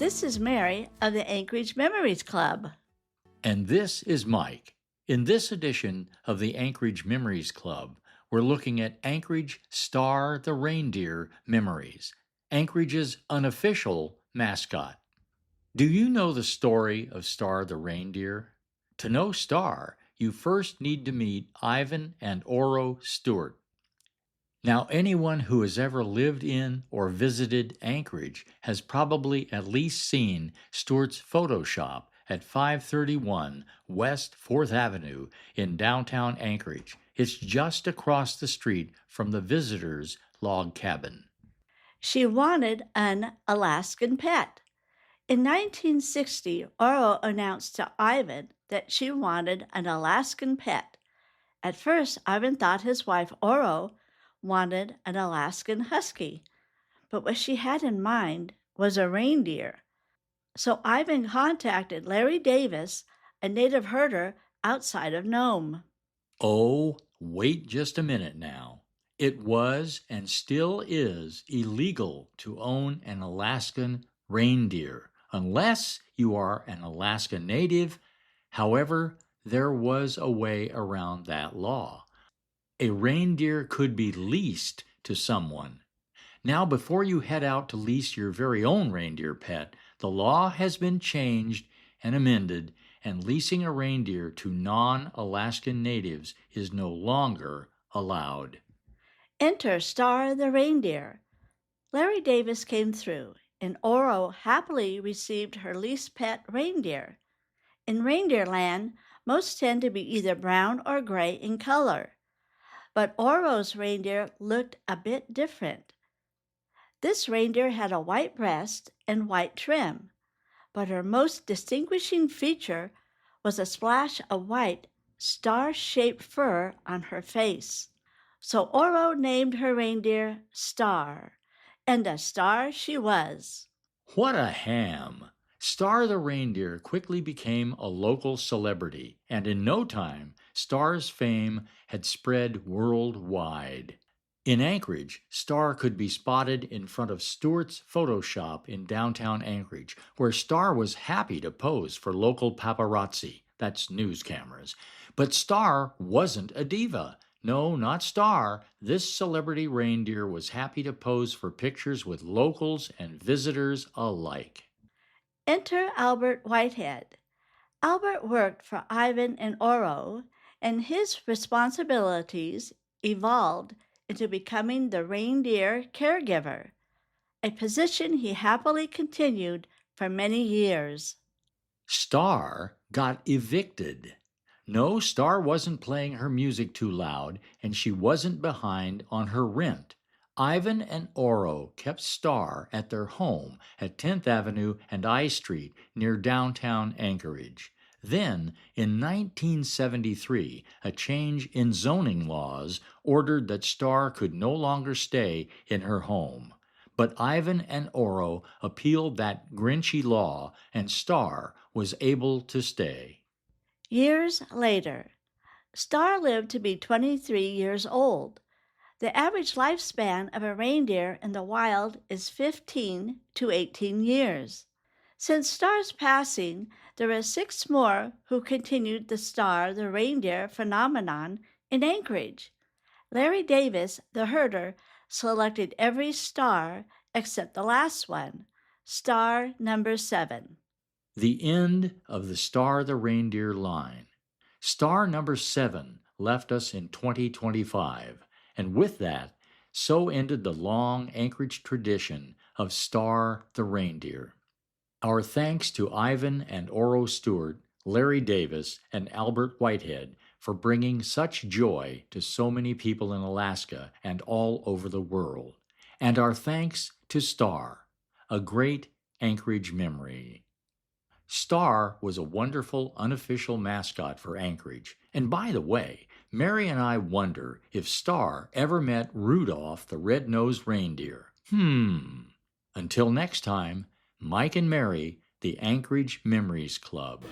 This is Mary of the Anchorage Memories Club. And this is Mike. In this edition of the Anchorage Memories Club, we're looking at Anchorage Star the Reindeer memories, Anchorage's unofficial mascot. Do you know the story of Star the Reindeer? To know Star, you first need to meet Ivan and Oro Stewart. Now, anyone who has ever lived in or visited Anchorage has probably at least seen Stewart's photo shop at 531 West 4th Avenue in downtown Anchorage. It's just across the street from the visitors' log cabin. She wanted an Alaskan pet. In 1960, Oro announced to Ivan that she wanted an Alaskan pet. At first, Ivan thought his wife, Oro, wanted an Alaskan husky, but what she had in mind was a reindeer. So Ivan contacted Larry Davis, a native herder outside of Nome. Oh, wait just a minute now. It was and still is illegal to own an Alaskan reindeer unless you are an Alaska native. However, there was a way around that law. A reindeer could be leased to someone. Now, before you head out to lease your very own reindeer pet, the law has been changed and amended, and leasing a reindeer to non-Alaskan natives is no longer allowed. Enter Star the Reindeer. Larry Davis came through, and Oro happily received her leased pet reindeer. In reindeer land, most tend to be either brown or gray in color. But Oro's reindeer looked a bit different. This reindeer had a white breast and white trim, but her most distinguishing feature was a splash of white, star-shaped fur on her face. So Oro named her reindeer Star, and a star she was. What a ham! Star the Reindeer quickly became a local celebrity, and in no time, Star's fame had spread worldwide. In Anchorage, Star could be spotted in front of Stewart's photo shop in downtown Anchorage, where Star was happy to pose for local paparazzi, that's news cameras. But Star wasn't a diva. No, not Star. This celebrity reindeer was happy to pose for pictures with locals and visitors alike. Enter Albert Whitehead. Albert worked for Ivan and Oro, and his responsibilities evolved into becoming the reindeer caregiver, a position he happily continued for many years. Star got evicted. No, Star wasn't playing her music too loud, and she wasn't behind on her rent. Ivan and Oro kept Star at their home at 10th Avenue and I Street near downtown Anchorage. Then, in 1973, a change in zoning laws ordered that Star could no longer stay in her home. But Ivan and Oro appealed that grinchy law, and Star was able to stay. Years later, Star lived to be 23 years old. The average lifespan of a reindeer in the wild is 15 to 18 years. Since Star's passing, there are 6 more who continued the Star the Reindeer phenomenon in Anchorage. Larry Davis, the herder, selected every star except the last one, star number 7. The end of the Star the Reindeer line. Star number 7 left us in 2025. And with that, so ended the long Anchorage tradition of Star the Reindeer. Our thanks to Ivan and Oro Stewart, Larry Davis, and Albert Whitehead for bringing such joy to so many people in Alaska and all over the world. And our thanks to Star, a great Anchorage memory. Star was a wonderful unofficial mascot for Anchorage. And by the way, Mary and I wonder if Star ever met Rudolph the red-nosed reindeer. Until next time, Mike and Mary, the Anchorage Memories Club.